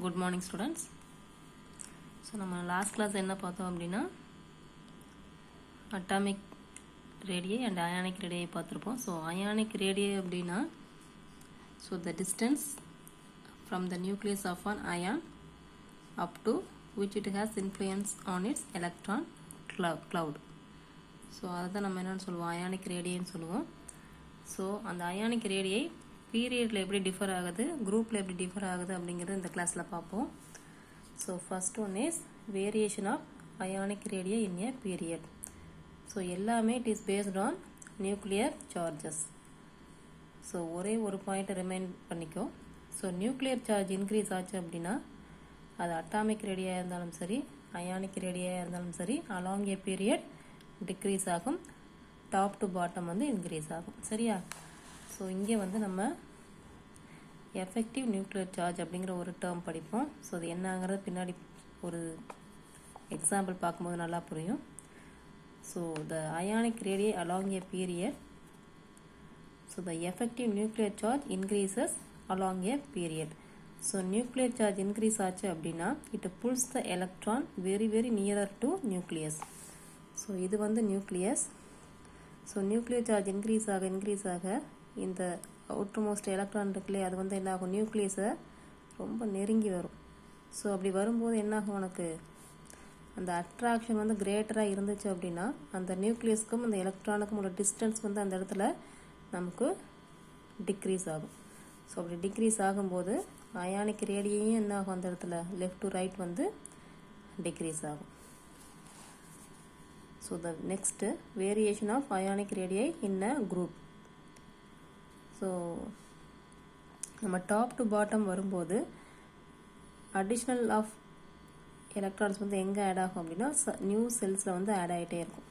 Good morning students. So நம்ம last class என்ன பார்த்தோம் அப்படின்னா atomic radii and ionic radii பார்த்திருப்போம். So ionic radii அப்படின்னா so the distance from the nucleus of an ion up to which it has influence on its electron cloud. So அதுதான் நம்ம என்னன்னு சொல்லுவோம் ionic radii ன்னு சொல்லுவோம். So அந்த ionic radii பீரியட்ல எப்படி டிஃபர் ஆகுது குரூப்ல எப்படி டிஃபர் ஆகுது அப்படிங்கறது இந்த கிளாஸ்ல பார்ப்போம். So first one is variation of ionic radii in a period. So எல்லாமே it is based on nuclear charges. So ஒரே ஒரு பாயிண்ட் ரிமைண்ட் பண்ணிக்கோ. So nuclear charge increase ஆச்சு அப்படின்னா அது atomic radii இருந்தாலும் சரி ionic radii இருந்தாலும் சரி along a period decrease ஆகும், top to bottom வந்து increase ஆகும். சரியா? ஸோ இங்கே வந்து நம்ம எஃபெக்டிவ் நியூக்ளியர் சார்ஜ் அப்படிங்கிற ஒரு டேர்ம் படிப்போம். ஸோ அது என்னங்கிறது பின்னாடி ஒரு எக்ஸாம்பிள் பார்க்கும்போது நல்லா புரியும். So the ionic ரேடியை along a period, so the effective nuclear charge increases along a period. So nuclear charge increase ஆச்சு அப்படின்னா it bulls the electron very very nearer to nucleus. So இது வந்து nucleus. So nuclear charge increase ஆக இந்த outermost electron இருக்குல்லே அது வந்து என்ன ஆகும், நியூக்ளியஸை ரொம்ப நெருங்கி வரும். ஸோ அப்படி வரும்போது என்னாகும், உனக்கு அந்த அட்ராக்ஷன் வந்து கிரேட்டராக இருந்துச்சு அப்படின்னா அந்த நியூக்ளியஸ்க்கும் அந்த எலக்ட்ரானுக்கும் உள்ள டிஸ்டன்ஸ் வந்து அந்த இடத்துல நமக்கு டிக்ரீஸ் ஆகும். ஸோ அப்படி டிக்ரீஸ் ஆகும்போது அயானிக் ரேடியையும் என்ன ஆகும், அந்த இடத்துல லெஃப்ட் டு ரைட் வந்து டிக்ரீஸ் ஆகும். So the next variation of ionic radii in a group. So நம்ம டாப் டு பாட்டம் வரும்போது அடிஷ்னல் ஆஃப் எலக்ட்ரான்ஸ் வந்து எங்கே ஆட் ஆகும் அப்படின்னா நியூ செல்ஸில் வந்து ஆட் ஆகிட்டே இருக்கும்.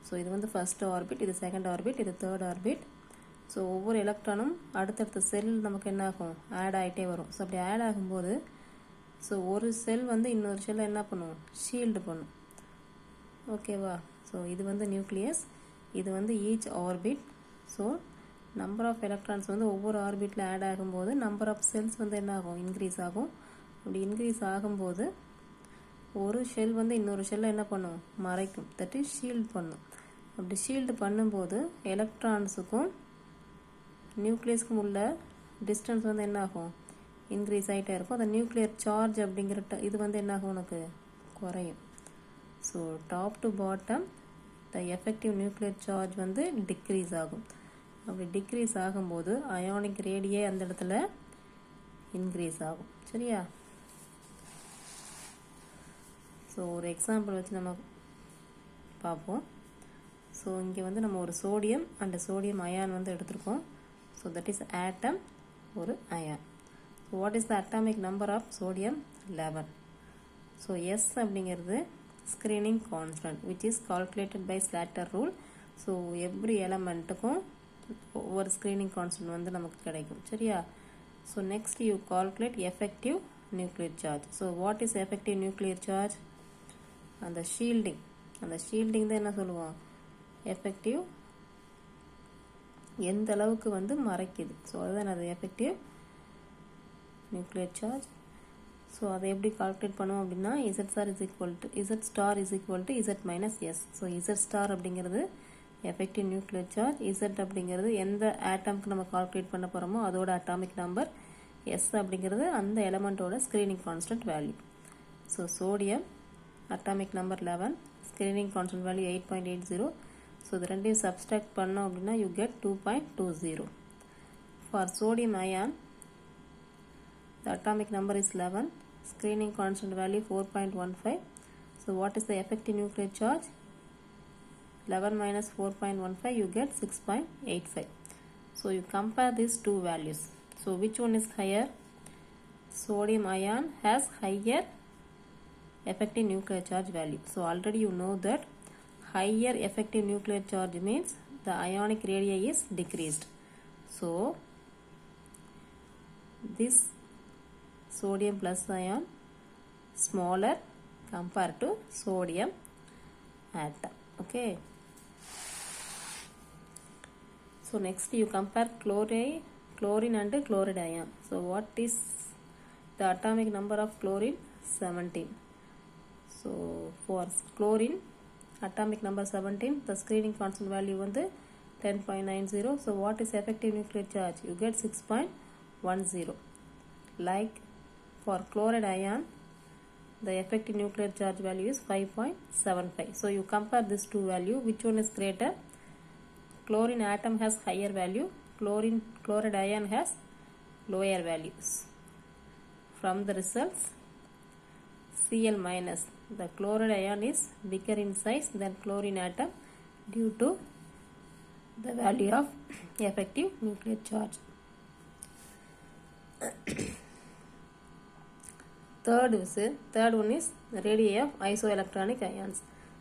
ஸோ இது வந்து ஃபர்ஸ்ட் ஆர்பிட், இது செகண்ட் ஆர்பிட், இது தேர்ட் ஆர்பிட். ஸோ ஒவ்வொரு எலக்ட்ரானும் அடுத்தடுத்த செல் நமக்கு என்ன ஆகும், ஆட் ஆகிட்டே வரும். ஸோ அப்படி ஆட் ஆகும்போது ஸோ ஒரு செல் வந்து இன்னொரு செல்லை என்ன பண்ணும், ஷீல்டு பண்ணும். ஓகேவா? ஸோ இது வந்து நியூக்ளியஸ், இது வந்து each orbit. So number of electrons வந்து ஒவ்வொரு ஆர்பிட்டில் ஆட் ஆகும்போது நம்பர் ஆஃப் செல்ஸ் வந்து என்ன ஆகும், இன்க்ரீஸ் ஆகும். அப்படி இன்க்ரீஸ் ஆகும்போது ஒரு ஷெல் வந்து இன்னொரு ஷெல்லை என்ன பண்ணும், மறைக்கும், தட் இஸ் ஷீல்டு பண்ணும். அப்படி ஷீல்டு பண்ணும்போது எலக்ட்ரான்ஸுக்கும் நியூக்ளியஸ்க்கும் உள்ள டிஸ்டன்ஸ் வந்து என்ன ஆகும், இன்க்ரீஸ் ஆகிட்டே இருக்கும். அந்த நியூக்ளியர் சார்ஜ் அப்படிங்கிற இது வந்து என்ன ஆகும், உனக்கு குறையும். So top to bottom the effective nuclear charge வந்து டிக்ரீஸ் ஆகும். அப்படி டிக்ரீஸ் ஆகும்போது அயானிக் ரேடியே அந்த இடத்துல இன்க்ரீஸ் ஆகும். சரியா? ஸோ ஒரு எக்ஸாம்பிள் வச்சு நம்ம பார்ப்போம். ஸோ இங்கே வந்து நம்ம ஒரு சோடியம் அண்ட் சோடியம் அயான் வந்து எடுத்திருக்கோம். ஸோ தட் இஸ் ஆட்டம், ஒரு ion. So what is the atomic number of sodium? 11. So S அப்படிங்கிறது screening constant which is calculated by Slater rule. So every elementக்கும் ஒவ்வொரு screening constant வந்து நமக்கு கிடைக்கும். சரியா? So next you calculate effective nuclear charge. So what is effective nuclear charge? அந்த shielding தான் என்ன சொல்லுவோம், effective எந்த அளவுக்கு வந்து மறைக்குது. ஸோ அதுதான் அது effective nuclear charge. ஸோ அதை எப்படி கால்குலேட் பண்ணுவோம் அப்படின்னா Z star is equal to Z minus S. So Z star அப்படிங்கிறது எஃபெக்டிவ் நியூக்ளியர் சார்ஜ், Z அப்படிங்கிறது எந்த ஆட்டம்க்கு நம்ம கால்குலேட் பண்ண போகிறோமோ அதோட அட்டாமிக் நம்பர், எஸ் அப்படிங்கிறது அந்த எலமெண்ட்டோட screening constant value. So sodium atomic number 11, screening constant value 8.80. So இது ரெண்டையும் சப்ஸ்ட்ராக்ட் பண்ணோம் அப்படின்னா you get 2.20. For sodium ion the atomic number is 11, screening constant value 4.15. So what is the effective nuclear charge? 11 minus 4.15 you get 6.85. So you compare these two values. So which one is higher? Sodium ion has higher effective nuclear charge value. So already you know that higher effective nuclear charge means the ionic radii is decreased. So this sodium plus ion smaller compared to sodium atom. Okay. So next you compare chlorine and chloride ion. So what is the atomic number of chlorine 17. So for chlorine atomic number 17, the screening constant value வந்து 10.90. So what is effective nuclear charge? You get 6.10. Like for chloride ion, the effective nuclear charge value is 5.75. So you compare these two value, which one is greater? Chlorine atom has higher value, chloride ion has lower values. From the results, Cl minus, the chloride ion is bigger in size than chlorine atom due to the value of effective nuclear charge. Third one is radii of isoelectronic ions.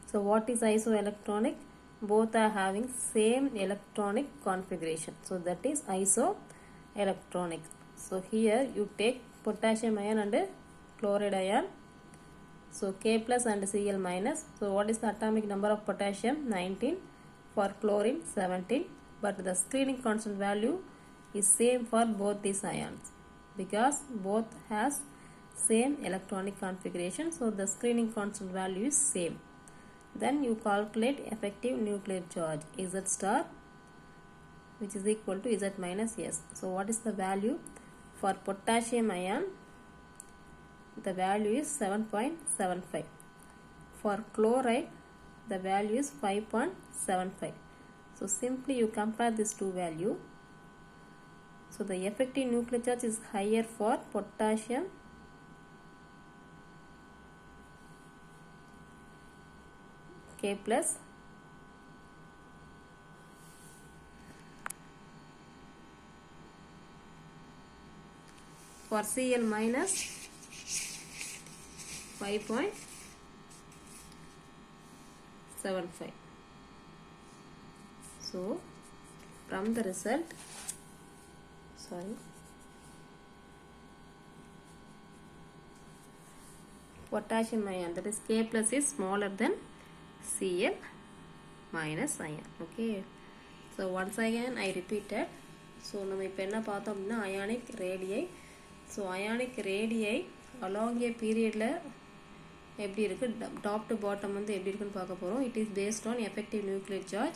So what is isoelectronic? Both are having same electronic configuration. So that is isoelectronic. So here you take potassium ion and chloride ion. So K plus and Cl minus. So what is the atomic number of potassium? 19. For chlorine 17. But the screening constant value is same for both these ions because both has same electronic configuration. So the screening constant value is same. Then you calculate effective nuclear charge Z star, which is equal to Z minus S. So what is the value for potassium ion? The value is 7.75. For chloride, the value is 5.75. So simply you compare these two value. So the effective nuclear charge is higher for potassium K plus for Cl minus 5.75. So from the result, potassium ion, that is K plus, is smaller than Cl minus ion. Okay. So once again I repeated. So நம்ம இப்போ என்ன பார்த்தோம் அப்படின்னா ionic radii. So ionic radii along a periodல எப்படி இருக்கு, top to bottom வந்து எப்படி இருக்குன்னு பார்க்க போறோம். It is based on effective nuclear charge.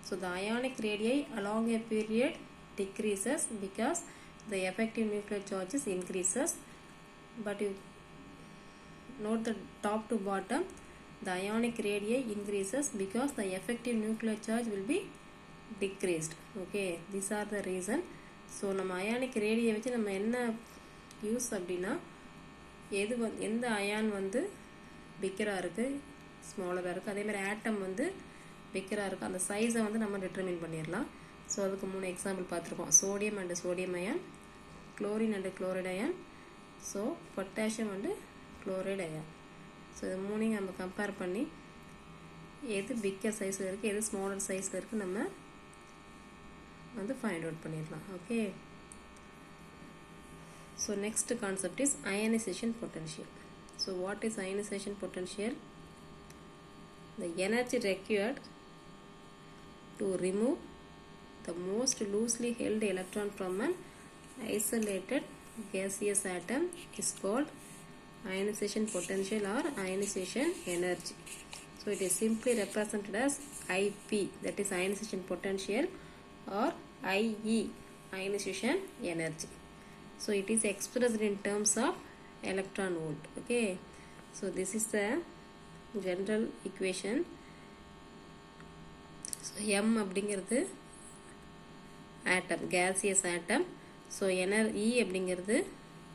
So the ionic radii along a period decreases because the effective nuclear charge is increases. But you note the top to bottom, the ionic radii increases because the effective nuclear charge will be decreased. Okay, these are the reason. So நம்ம ionic radii வச்சு நம்ம என்ன use அப்படின்னா, எந்த ion வந்து பிக்கரா இருக்கு, ஸ்மாலரா இருக்கு, அதே மாதிரி ஆட்டம் வந்து பிக்கரா இருக்கு, அந்த சைஸை வந்து நம்ம டிட்டர்மின் பண்ணிடலாம். ஸோ அதுக்கு 3 எக்ஸாம்பிள் பார்த்துருக்கோம். Sodium and sodium ion, chlorine and chloride ion, so potassium and chloride ion. So இது 3 நம்ம கம்பேர் பண்ணி எது பிக்கர் சைஸில் இருக்குது, எது ஸ்மாலர் சைஸில் இருக்குது நம்ம வந்து ஃபைண்ட் அவுட் பண்ணிடலாம். Okay. So next concept is ionisation potential. So what is ionisation potential? The energy required to remove the most loosely held electron from an isolated gaseous atom is called ionization potential or ionization energy. So it is simply represented as IP, that is ionization potential, or IE, ionization energy. So it is expressed in terms of electron volt. Okay. So this is the general equation. So M அப்படிங்கிறது atom, gaseous atom. So E அப்படிங்கிறது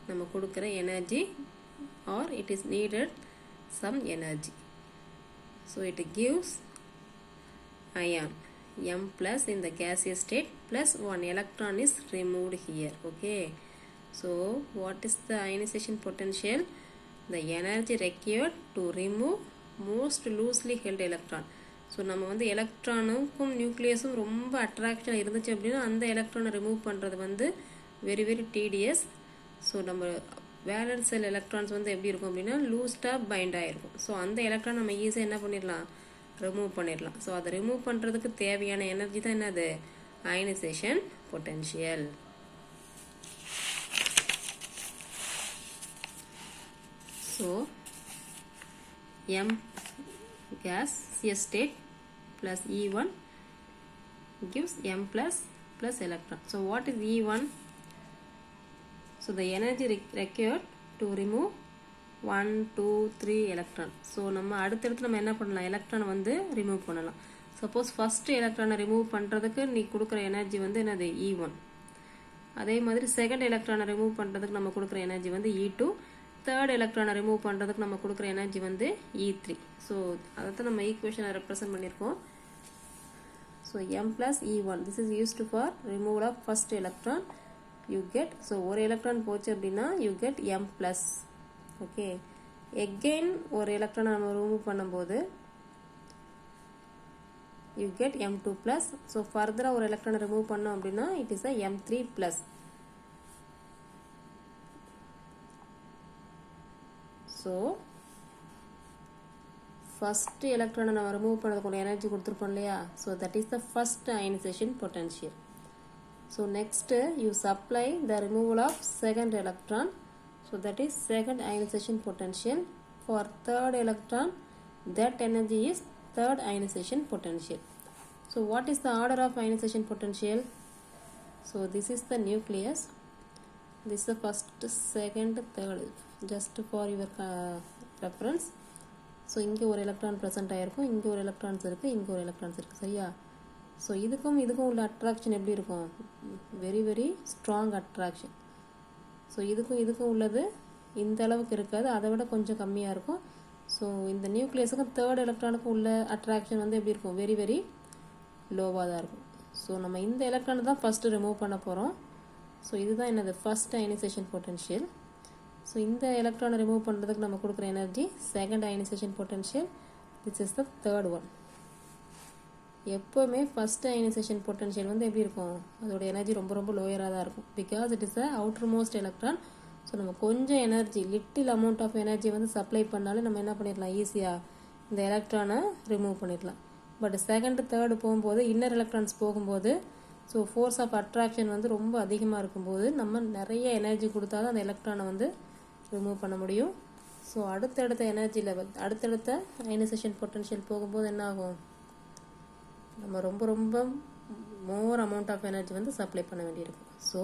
நம்ம கொடுக்கிற energy, or it is needed some energy. So it gives ion M plus in the gaseous state plus 1 electron is removed here. Okay. So what is the ionization potential? The energy required to remove most loosely held electron. So நம்ம வந்து எலக்ட்ரானுக்கும் நியூக்ளியஸும் ரொம்ப attraction இருந்துச்சு அப்படின்னா அந்த எலக்ட்ரானை remove பண்ணுறது வந்து very very tedious. So நம்ம வேலன்ஸ் செல் எலக்ட்ரான்ஸ் வந்து எப்படி இருக்கும் அப்படின்னா லூஸ்டாக பைண்ட் ஆகிருக்கும். ஸோ அந்த எலக்ட்ரான் நம்ம ஈஸியாக என்ன பண்ணிடலாம், ரிமூவ் பண்ணிடலாம். ஸோ அதை ரிமூவ் பண்ணுறதுக்கு தேவையான எனர்ஜி தான் என்னது, ionisation potential. So M gaseous state plus E1 gives M plus electron. So what is E1? So the energy required to remove 1 2 3 electron. So நம்ம அடுத்தடுத்து நம்ம என்ன பண்ணலாம், எலக்ட்ரான் வந்து ரிமூவ் பண்ணலாம். சப்போஸ் ஃபர்ஸ்ட் எலக்ட்ரானை ரிமூவ் பண்ணுறதுக்கு நீ கொடுக்குற எனர்ஜி வந்து என்னது E1. அதே மாதிரி செகண்ட் எலக்ட்ரானை ரிமூவ் பண்ணுறதுக்கு நம்ம கொடுக்குற எனர்ஜி வந்து E2. தேர்ட் எலக்ட்ரானை ரிமூவ் பண்ணுறதுக்கு நம்ம கொடுக்குற எனர்ஜி வந்து E3. ஸோ அதை தான் நம்ம ஈக்குவேஷனை ரெப்ரசன்ட் பண்ணியிருக்கோம். So M plus E1 this is used for removal of first electron you get. So ஒரு எலக்ட்ரான் போச்சு அப்படின்னா you get M plus. Okay, again ஒரு எலக்ட்ரானை நம்ம ரிமூவ் பண்ணும்போது you get M2 plus. So ஃபர்தராக ஒரு எலக்ட்ரானை ரிமூவ் பண்ணோம் அப்படின்னா it is a M3 plus. So first எலக்ட்ரானை நம்ம ரிமூவ் பண்ணுறதுக்கு எனர்ஜி கொடுத்துருப்போம் இல்லையா. So that is the first ionisation potential. So next you supply the removal of second electron. So that is second ionisation potential. For third electron that energy is third ionization potential. So what is the order of ionization potential? So this is the nucleus. This is the first, second, third, just for your reference. So இங்கே ஒரு electron present ஆகிருக்கும், இங்கே ஒரு electrons இருக்குது, இங்கே ஒரு electrons இருக்குது, சரியா. ஸோ இதுக்கும் உள்ள அட்ராக்ஷன் எப்படி இருக்கும், very very strong attraction. So இதுக்கும் உள்ளது இந்த அளவுக்கு இருக்காது, அதை விட கொஞ்சம் கம்மியாக இருக்கும். ஸோ இந்த நியூக்ளியஸுக்கும் தேர்ட் எலக்ட்ரானுக்கும் உள்ள அட்ராக்ஷன் வந்து எப்படி இருக்கும், வெரி வெரி லோவாக தான் இருக்கும். ஸோ நம்ம இந்த எலக்ட்ரானை தான் ஃபஸ்ட்டு ரிமூவ் பண்ண போகிறோம். ஸோ இதுதான் என்னது ஃபர்ஸ்ட் அயனைசேஷன் பொட்டன்ஷியல். ஸோ இந்த எலக்ட்ரானை ரிமூவ் பண்ணுறதுக்கு நம்ம கொடுக்குற energy second ionisation potential. This is the third one. எப்போவுமே ஃபர்ஸ்ட் அயனைசேஷன் பொட்டன்ஷியல் வந்து எப்படி இருக்கும், அதோட எனர்ஜி ரொம்ப ரொம்ப லோயராக தான் இருக்கும். Because it is a outermost electron. So நம்ம கொஞ்சம் energy, little amount of energy வந்து சப்ளை பண்ணாலும் நம்ம என்ன பண்ணிடலாம், ஈஸியாக இந்த எலக்ட்ரானை ரிமூவ் பண்ணிடலாம். பட் செகண்ட் தேர்டு போகும்போது, இன்னர் எலக்ட்ரான்ஸ் போகும்போது, ஸோ ஃபோர்ஸ் ஆஃப் அட்ராக்ஷன் வந்து ரொம்ப அதிகமாக இருக்கும்போது நம்ம நிறைய எனர்ஜி கொடுத்தா தான் அந்த எலக்ட்ரானை வந்து ரிமூவ் பண்ண முடியும். ஸோ அடுத்தடுத்த எனர்ஜி லெவல், அடுத்தடுத்த அயனைசேஷன் பொட்டன்ஷியல் போகும்போது என்ன ஆகும், நம்ம ரொம்ப ரொம்ப மோர் அமௌண்ட் ஆஃப் எனர்ஜி வந்து சப்ளை பண்ண வேண்டியிருக்கும். So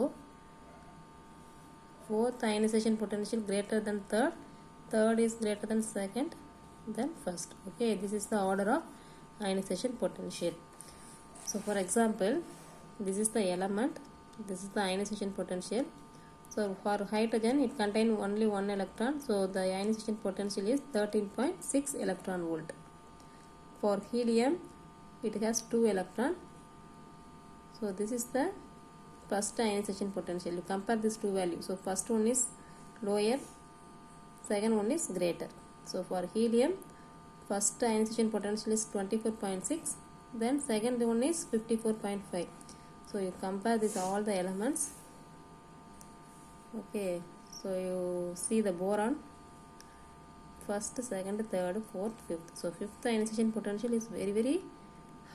fourth ionization potential greater than third, third is greater than second, then first. Okay, this is the order of ionization potential. So for example, this is the element, this is the ionization potential. So for hydrogen it contains only one electron, so the ionization potential is 13.6 electron volt. For helium it has 2 electron, so this is the first ionization potential. You compare these two values. So first one is lower, second one is greater. So for helium, first ionization potential is 24.6, then second one is 54.5. So you compare this all the elements. Okay, so you see the boron, first, second, third, fourth, fifth. So fifth ionization potential is very very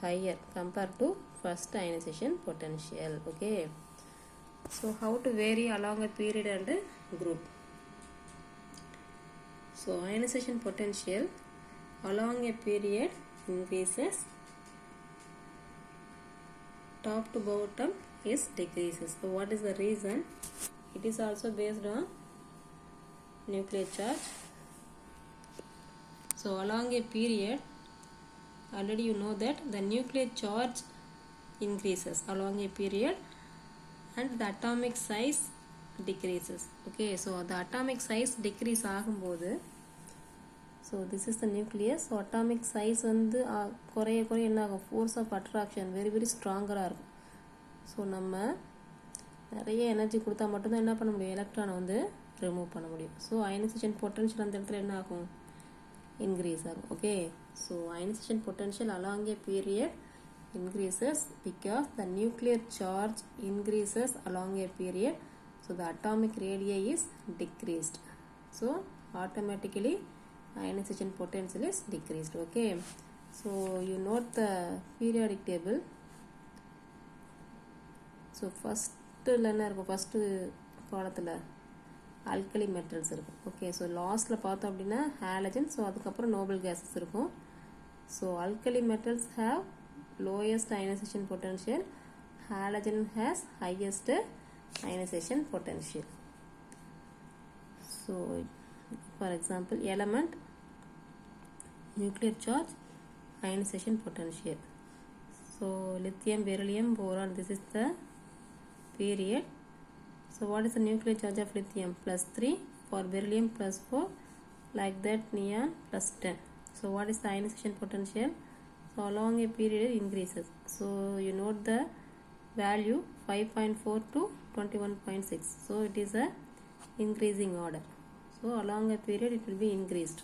higher compared to first ionization potential. Okay, so how to vary along a period and a group. So ionization potential along a period increases, top to bottom is decreases. So what is the reason? It is also based on nuclear charge. So along a period, already you know that the nuclear charge increases along a period and the atomic size decreases. Okay, so the atomic size decrease ஆகும்போது, so this is the nucleus. So atomic size வந்து குறைய என்ன ஆகும், force of attraction very very stronger இருக்கும். So நம்ம நிறைய energy கொடுத்தா மட்டும்தான் என்ன பண்ண முடியும், எலக்ட்ரானை வந்து ரிமூவ் பண்ண முடியும். ஸோ அயனைசேஷன் பொட்டன்ஷியல் அந்த இடத்துல என்ன ஆகும், இன்க்ரீஸ் ஆகும். Okay, so ionisation potential along a period increases because the nuclear charge increases along a period, so the atomic radii is decreased, so automatically ionization potential is decreased. Okay, so you note the periodic table. So first ல என்ன இருக்கும், first காலத்தில் alkali metals இருக்கும். Okay, so lastல பார்த்தோம் அப்படின்னா halogen, so அதுக்கப்புறம் noble gases இருக்கும். So alkali metals have lowest ionization potential, halogen has highest ionization potential. So for example, element, nuclear charge, ionization potential. So lithium, beryllium, boron, this is the period. So what is the nuclear charge of lithium? +3, for beryllium +4, like that neon +10. So what is the ionization potential? So along a period it increases. So you note the value 5.4 to 21.6. So it is a increasing order. So along a period it will be increased.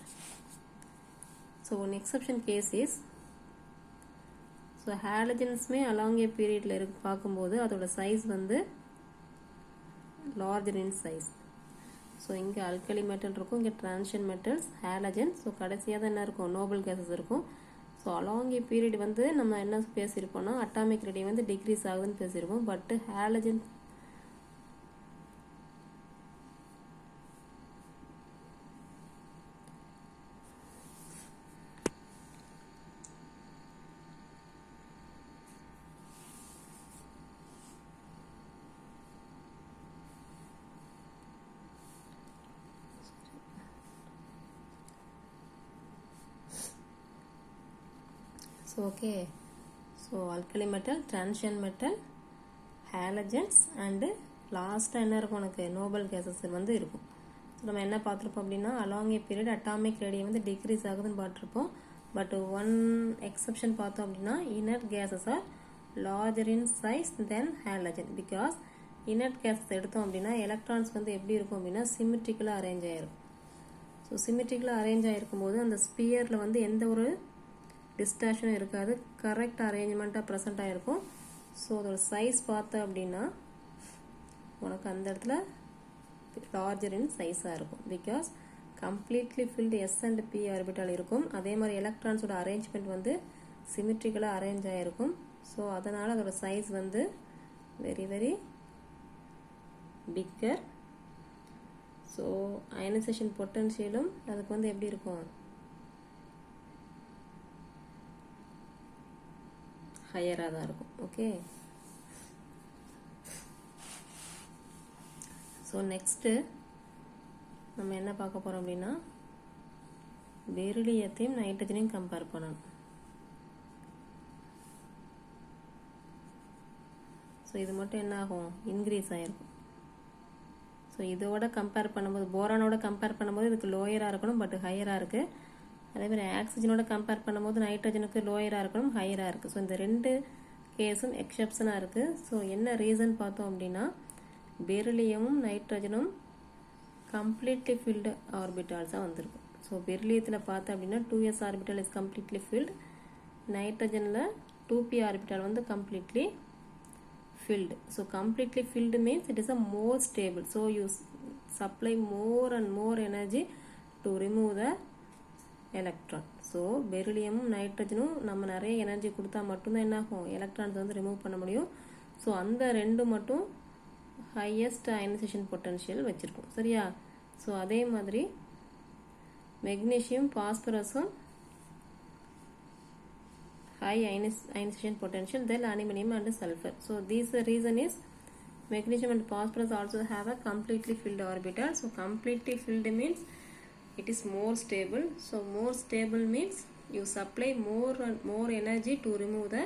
So one exception case is, so halogens में along a period ல பார்க்கும்போது அதோட size வந்து larger in size. So இங்க alkali metal இருக்கும், இங்க transition metals, halogen. So கடைசியா தான் என்ன இருக்கும், noble gases இருக்கும். So along a period வந்து நம்ம என்ன பேசியிருப்போம்னா atomic radii வந்து decrease ஆகுதுன்னு பேசியிருப்போம். But halogen so okay, so alkali metal, transition metal, halogens and last என்ன இருக்கும் உனக்கு noble gases வந்து இருக்கும். ஸோ நம்ம என்ன பார்த்துருப்போம் அப்படின்னா along a period atomic radii வந்து decrease ஆகுதுன்னு பார்த்துருப்போம். பட் ஒன் எக்ஸப்ஷன் பார்த்தோம் அப்படின்னா inert gases are larger in size than halogen, because inert gases எடுத்தோம் அப்படின்னா electrons வந்து எப்படி இருக்கும் அப்படின்னா symmetrically arrange ஆயிருக்கும். ஸோ symmetrically arrange ஆயிருக்கும் போது அந்த ஸ்பியரில் வந்து எந்த ஒரு டிஸ்டார்ஷனும் இருக்காது, கரெக்ட் அரேஞ்ச்மெண்ட்டாக ப்ரெசென்ட் ஆகிருக்கும். ஸோ அதோட சைஸ் பார்த்த அப்படின்னா உனக்கு அந்த இடத்துல லார்ஜர் இன் சைஸாக இருக்கும், because completely filled S and P ஆர்பிட்டால் இருக்கும். அதே மாதிரி எலக்ட்ரான்ஸோட அரேஞ்ச்மெண்ட் வந்து சிமெட்ரிக்கலாக அரேஞ்ச் ஆகிருக்கும். ஸோ அதனால் அதோட சைஸ் வந்து very very bigger. So ionisation பொட்டன்ஷியலும் அதுக்கு வந்து எப்படி இருக்கும், ஹையராக தான் இருக்கும். ஓகே, ஸோ நெக்ஸ்ட்டு நம்ம என்ன பார்க்க போகிறோம் அப்படின்னா பெரிலியத்தையும் நைட்ரஜனையும் கம்பேர் பண்ணணும். ஸோ இது மட்டும் என்ன ஆகும், இன்க்ரீஸ் ஆகிருக்கும். ஸோ இதோட கம்பேர் பண்ணும்போது போரானோட கம்பேர் பண்ணும்போது இதுக்கு லோயராக இருக்கணும், பட் ஹையராக இருக்குது. அதேமாதிரி ஆக்சிஜனோட கம்பேர் பண்ணும்போது நைட்ரஜனுக்கு லோயராக இருக்கணும், ஹையராக இருக்குது. ஸோ இந்த ரெண்டு கேஸும் எக்ஸப்ஷனாக இருக்குது. ஸோ என்ன ரீசன் பார்த்தோம் அப்படின்னா பெரிலியமும் நைட்ரஜனும் கம்ப்ளீட்லி ஃபில்டு ஆர்பிட்டால்ஸாக வந்திருக்கும். ஸோ பெரிலியத்தில் பார்த்தோம் அப்படின்னா 2s orbital is completely filled, நைட்ரஜனில் 2p ஆர்பிட்டால் வந்து completely filled. So completely filled means it is a more stable. So you supply more and more energy to remove the electron. So பெரிலியமும் நைட்ரஜனும் நம்ம நிறைய energy கொடுத்தா மட்டும்தான் என்ன ஆகும், எலக்ட்ரான்ஸ் வந்து ரிமூவ் பண்ண முடியும். ஸோ அந்த ரெண்டு மட்டும் ஹையஸ்ட் அயனைசேஷன் பொட்டன்ஷியல் வச்சுருக்கோம், சரியா. ஸோ அதே மாதிரி magnesium பாஸ்பரஸும் high ionization potential, then aluminum and sulfur. So this reason is magnesium and phosphorus also have a completely filled orbital. So completely filled means it is more stable. So more stable means you supply more and more energy to remove the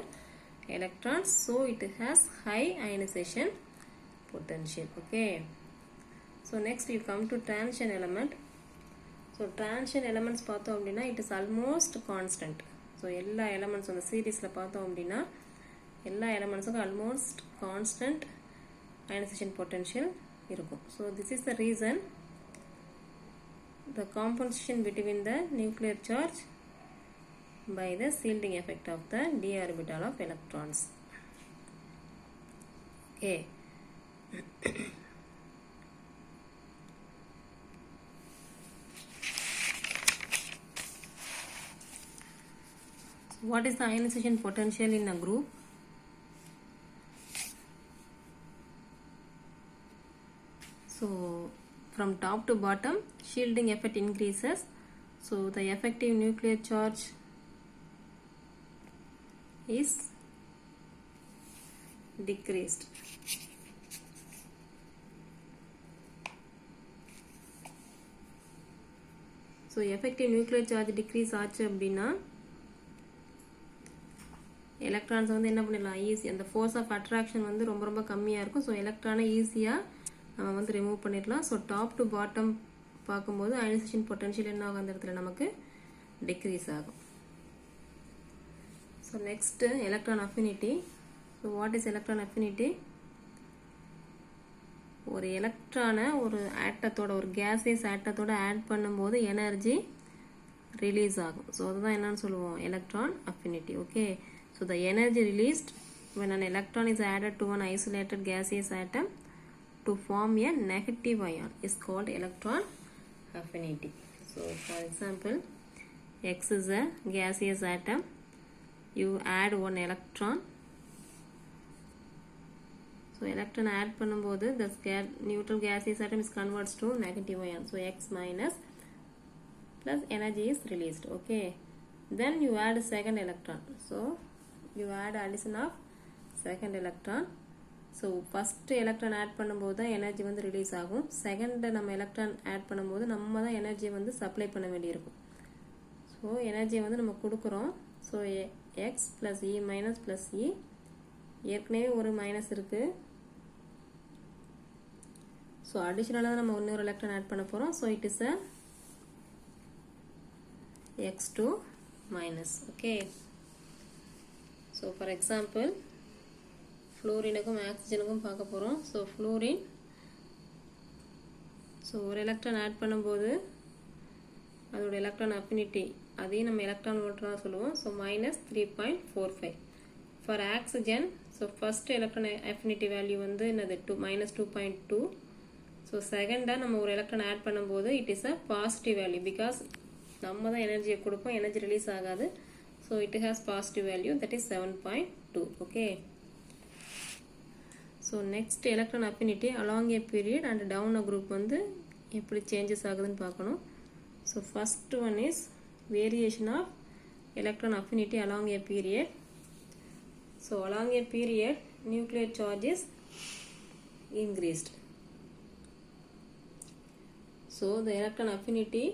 electrons, so it has high ionization potential. Okay, so next you come to transition element. So transition elements பார்த்தோம் அப்படின்னா it is almost constant. So எல்லா elements அந்த சீரீஸில் பார்த்தோம் அப்படின்னா எல்லா எலமெண்ட்ஸுக்கும் almost constant ionisation potential இருக்கும். So this is the reason the compensation between the nuclear charge by the shielding effect of the d orbital of electrons. Okay. What is the ionization potential in a group? So from top to bottom shielding effect increases, so the effective nuclear charge is decreased. So effective nuclear charge decrease ஆச்சு அப்படின்னா electrons வந்து என்ன பண்ணிடலாம், easy அந்த force of attraction வந்து ரொம்ப ரொம்ப கம்மியாக இருக்கும். ஸோ எலக்ட்ரானை ஈஸியாக நம்ம வந்து ரிமூவ் பண்ணிடலாம். ஸோ டாப் டு பாட்டம் பார்க்கும்போது அயனைசேஷன் பொட்டன்ஷியல் என்ன ஆகும், அந்த இடத்துல நமக்கு டிக்ரீஸ் ஆகும். So next electron affinity. So what is electron affinity? ஒரு எலக்ட்ரானை ஒரு ஆட்டத்தோட, ஒரு கேஸியஸ் ஆட்டத்தோட ஆட் பண்ணும்போது எனர்ஜி ரிலீஸ் ஆகும். ஸோ அதுதான் என்னன்னு சொல்லுவோம், electron affinity. Okay, so the energy released when an electron is added to an isolated gaseous atom to form a negative ion is called electron affinity. So for example, X is a gaseous atom. You add one electron. So electron add பண்ணும்போது the neutral gaseous atom is converts to negative ion. So X minus plus energy is released. Okay, then you add a second electron. So you add addition of second electron. So first electron add பண்ணும்போது தான் energy வந்து release ஆகும். Second நம்ம electron add பண்ணும்போது நம்ம தான் energy வந்து supply பண்ண வேண்டியிருக்கும். ஸோ எனர்ஜியை வந்து நம்ம கொடுக்குறோம். So X plus E minus plus இ, ஏற்கனவே ஒரு மைனஸ் இருக்குது. ஸோ அடிஷ்னலாக தான் நம்ம இன்னொரு எலக்ட்ரான் ஆட் பண்ண போகிறோம். So it is a x2 minus. Okay, so for example ஃப்ளோரினுக்கும் ஆக்சிஜனுக்கும் பார்க்க போகிறோம். ஸோ ஃப்ளோரின், ஸோ ஒரு எலக்ட்ரான் ஆட் பண்ணும்போது அதோட எலக்ட்ரான் அஃபினிட்டி அதையும் நம்ம எலக்ட்ரான் வோல்ட் தான் சொல்லுவோம். So minus 3.45. For oxygen, so first electron affinity value வந்து என்னது, மைனஸ் 2.2. ஸோ செகண்டாக நம்ம ஒரு எலக்ட்ரான் ஆட் பண்ணும்போது it is a positive value, because நம்ம தான் எனர்ஜியை கொடுப்போம், எனர்ஜி ரிலீஸ் ஆகாது. So it has positive value, that is 7.2. Okay, so next electron affinity along a period and down a group வந்து எப்படி சேஞ்சஸ் ஆகுதுன்னு பார்க்கணும். So first one is variation of electron affinity along a period. So along a period nuclear charge is increased. So the electron affinity,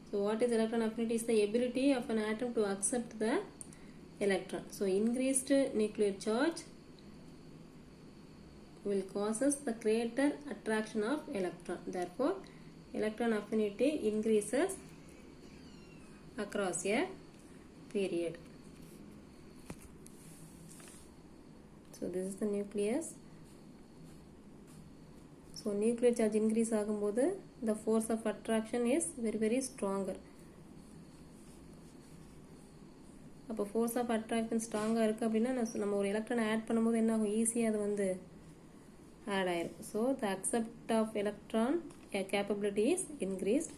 so what is electron affinity? Is the ability of an atom to accept the electron. So increased nuclear charge will causes the greater attraction of electron. Therefore electron affinity increases across a period. So this is the nucleus. So nuclear charge increase ஆகும்போது the force of attraction is very stronger. அப்போ force of attraction ஸ்ட்ராங்காக இருக்குது அப்படின்னா நம்ம ஒரு electron add பண்ணும்போது என்ன ஆகும், ஈஸியாக அது வந்து ஆட் ஆயிரும். So the accept of electron capability is increased.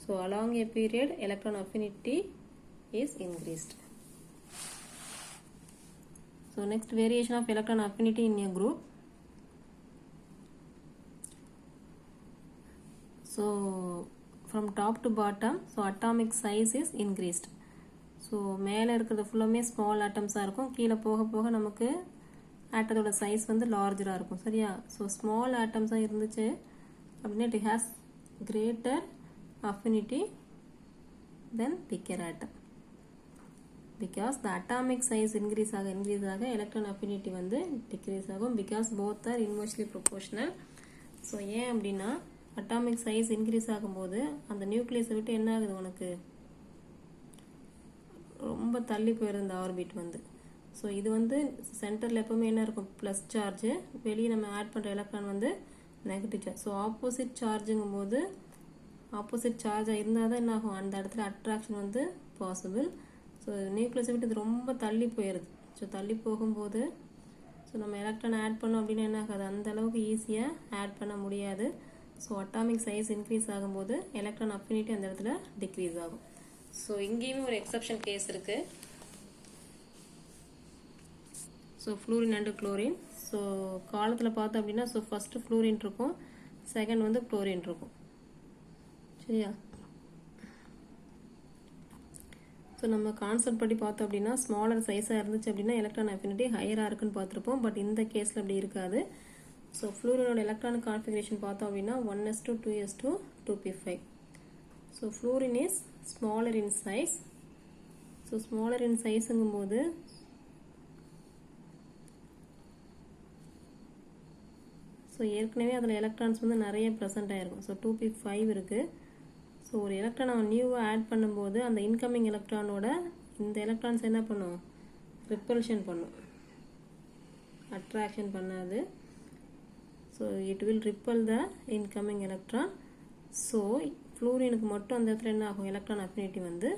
So along a period electron affinity is increased. So next, variation of electron affinity in a group. So from top to bottom, so atomic size is increased. So மேலே இருக்கிறது ஃபுல்லாமே small ஆட்டம்ஸாக இருக்கும், கீழே போக போக நமக்கு ஆட்டத்தோட size வந்து லார்ஜராக இருக்கும். சரியா? ஸோ ஸ்மால் ஆட்டம்ஸாக இருந்துச்சு அப்படின்னா it has greater affinity than bigger atom, because the atomic size increase ஆக electron affinity வந்து decrease ஆகும், because both are inversely proportional. So ஏன் அப்படின்னா அட்டாமிக் சைஸ் இன்க்ரீஸ் ஆகும்போது அந்த நியூக்ளியஸை விட்டு என்ன ஆகுது, உனக்கு ரொம்ப தள்ளி போயிடுது இந்த ஆர்பிட் வந்து. ஸோ இது வந்து சென்டரில் எப்போவுமே என்ன இருக்கும், ப்ளஸ் சார்ஜு, வெளியே நம்ம ஆட் பண்ணுற எலக்ட்ரான் வந்து நெகட்டிவ் சார்ஜ். ஸோ ஆப்போசிட் சார்ஜுங்கும் போது ஆப்போசிட் சார்ஜாக இருந்தால் தான் என்ன ஆகும், அந்த இடத்துல அட்ராக்ஷன் வந்து பாசிபிள். ஸோ நியூக்ளியஸை விட்டு இது ரொம்ப தள்ளி போயிடுது. ஸோ தள்ளி போகும்போது ஸோ நம்ம எலக்ட்ரான் ஆட் பண்ணோம் அப்படின்னா என்ன ஆகாது, அந்த அளவுக்கு ஈஸியாக ஆட் பண்ண முடியாது. ஸோ அட்டாமிக் சைஸ் இன்க்ரீஸ் ஆகும்போது எலக்ட்ரான் அஃபினிட்டி அந்த இடத்துல டிக்ரீஸ் ஆகும். ஸோ இங்கேயுமே ஒரு எக்ஸப்ஷன் கேஸ் இருக்குது. So fluorine and chlorine. So காலத்தில் பார்த்தோம் அப்படின்னா ஸோ ஃபஸ்ட்டு ஃப்ளூரின் இருக்கும், செகண்ட் வந்து குளோரின் இருக்கும். சரியா? ஸோ நம்ம கான்செப்ட் படி பார்த்தோம் அப்படின்னா ஸ்மாலர் சைஸாக இருந்துச்சு அப்படின்னா எலக்ட்ரான் அஃபினிட்டி ஹையராக இருக்குன்னு பார்த்துருப்போம். பட் இந்த கேஸில் அப்படி இருக்காது. ஸோ ஃப்ளூரினோட எலக்ட்ரானிக் கான்ஃபிகரேஷன் பார்த்தோம் அப்படின்னா 1s2 2s2 2p5. So fluorine is smaller in size. So smaller in சைஸுங்கும்போது ஸோ ஏற்கனவே அதில் எலக்ட்ரான்ஸ் வந்து நிறைய ப்ரெசென்ட் ஆகிருக்கும். ஸோ 2p5 இருக்குது. ஸோ ஒரு எலக்ட்ரான் அவன் நியூவாக ஆட் பண்ணும்போது அந்த இன்கமிங் எலக்ட்ரானோட இந்த எலக்ட்ரான்ஸ் என்ன பண்ணும்? ரிப்பல்ஷன் பண்ணும், அட்ராக்ஷன் பண்ணாது. So it will repel the incoming electron. So ஃப்ளூரினுக்கு மட்டும் அந்த இடத்துல என்ன ஆகும்? எலக்ட்ரான் அஃபினிட்டி வந்து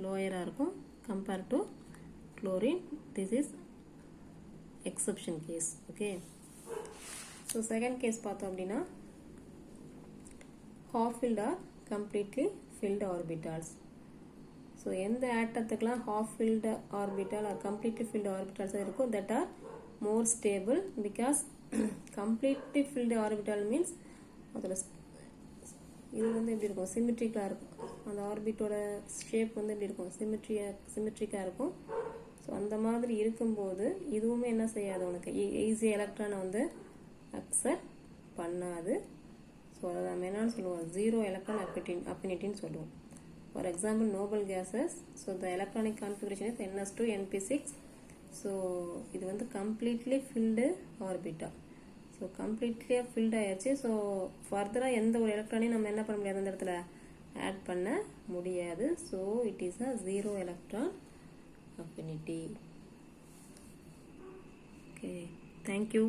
லோயராக இருக்கும் compare to chlorine. This is exception case. Okay. So second case பார்த்தோம் அப்படின்னா half filled or completely filled orbitals. So எந்த ஆட்டத்துக்குலாம் half filled orbital or completely filled orbitals இருக்கும், that are more stable, because completely filled orbital means அதோட இது வந்து எப்படி இருக்கும்? சிமெட்ரிக்காக இருக்கும். அந்த ஆர்பிட்டோட ஷேப் வந்து எப்படி இருக்கும்? சிமெட்ரிக்காக இருக்கும். ஸோ அந்த மாதிரி இருக்கும்போது இதுவுமே என்ன செய்யாது, உனக்கு ஈஸி எலக்ட்ரானை வந்து அக்செப்ட் பண்ணாது. ஸோ அதை நம்ம என்னன்னு சொல்லுவோம்? ஜீரோ எலக்ட்ரான் அஃபினிட்டின்னு சொல்லுவோம். For example noble gases. So the electronic configuration is NS2 NP6. So இது வந்து கம்ப்ளீட்லி ஃபில்டு ஆர்பிட்டா. ஸோ கம்ப்ளீட்லியாக ஃபில்ட் ஆயிடுச்சு. ஸோ ஃபர்தராக எந்த ஒரு எலக்ட்ரானையும் நம்ம என்ன பண்ண முடியாது, அந்த இடத்துல ஆட் பண்ண முடியாது. So it is a zero electron affinity. Okay, thank you.